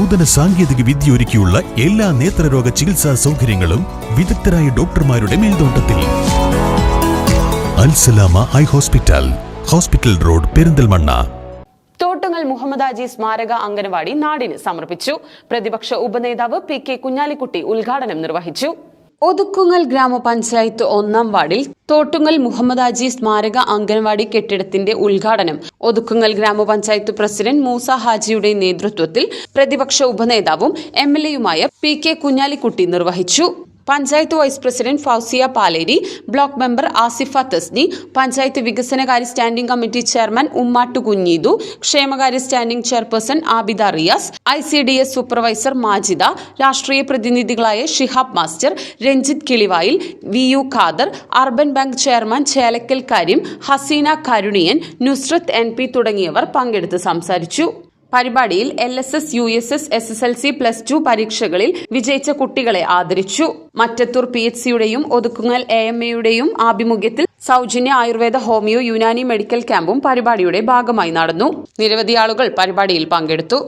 നൂതന സാങ്കേതിക വിദ്യ ഒരുക്കിയുള്ള എല്ലാ നേത്രരോഗ ചികിത്സാ സൗകര്യങ്ങളും വിദഗ്ധരായ ഡോക്ടർമാരുടെ മേൽനോട്ടത്തിൽ. Al Salama eye hospital, hospital road, Perinthalmanna. Thottungal Muhammad Haji സ്മാരക അംഗനവാടി നാടിന് സമർപ്പിച്ചു. പ്രതിപക്ഷ ഉപനേതാവ് പി.കെ. കുഞ്ഞാലിക്കുട്ടി ഉദ്ഘാടനം നിർവഹിച്ചു. ഒതുക്കുങ്ങൽ ഗ്രാമപഞ്ചായത്ത് 1-ാം വാർഡിൽ തോട്ടുങ്ങൽ മുഹമ്മദ് ഹാജി സ്മാരക അംഗൻവാടി കെട്ടിടത്തിന്റെ ഉദ്ഘാടനം ഒതുക്കുങ്ങൽ ഗ്രാമപഞ്ചായത്ത് പ്രസിഡന്റ് മൂസ ഹാജിയുടെ നേതൃത്വത്തിൽ പ്രതിപക്ഷ ഉപനേതാവും എംഎൽഎയുമായ പി.കെ. കുഞ്ഞാലിക്കുട്ടി നിർവഹിച്ചു. Panchayat vice president Fousiya Paleri, block member Asifa Thasni, panchayat വികസനകാര്യ standing committee chairman Ummattu Kunheedu, ക്ഷേമകാര്യ standing chairperson Abida Riyas, ICDS supervisor Majida, രാഷ്ട്രീയ പ്രതിനിധികളായ Shihab master, Ranjith Kilivayil, VU Khader, urban bank chairman Chelakkal Kareem, Haseena Karuniyan, Nusrath NP തുടങ്ങിയവർ പങ്കെടുത്ത് സംസാരിച്ചു. പരിപാടിയിൽ LSS, USS, SSLC, +2 പരീക്ഷകളിൽ വിജയിച്ച കുട്ടികളെ ആദരിച്ചു. മറ്റത്തൂർ PHCയുടെയും ഒതുക്കുങ്ങൽ AMAയുടെയും ആഭിമുഖ്യത്തിൽ സൗജന്യ ആയുർവേദ, ഹോമിയോ, യുനാനി മെഡിക്കൽ ക്യാമ്പും പരിപാടിയുടെ ഭാഗമായി നടന്നു. നിരവധി ആളുകൾ പരിപാടിയിൽ പങ്കെടുത്തു.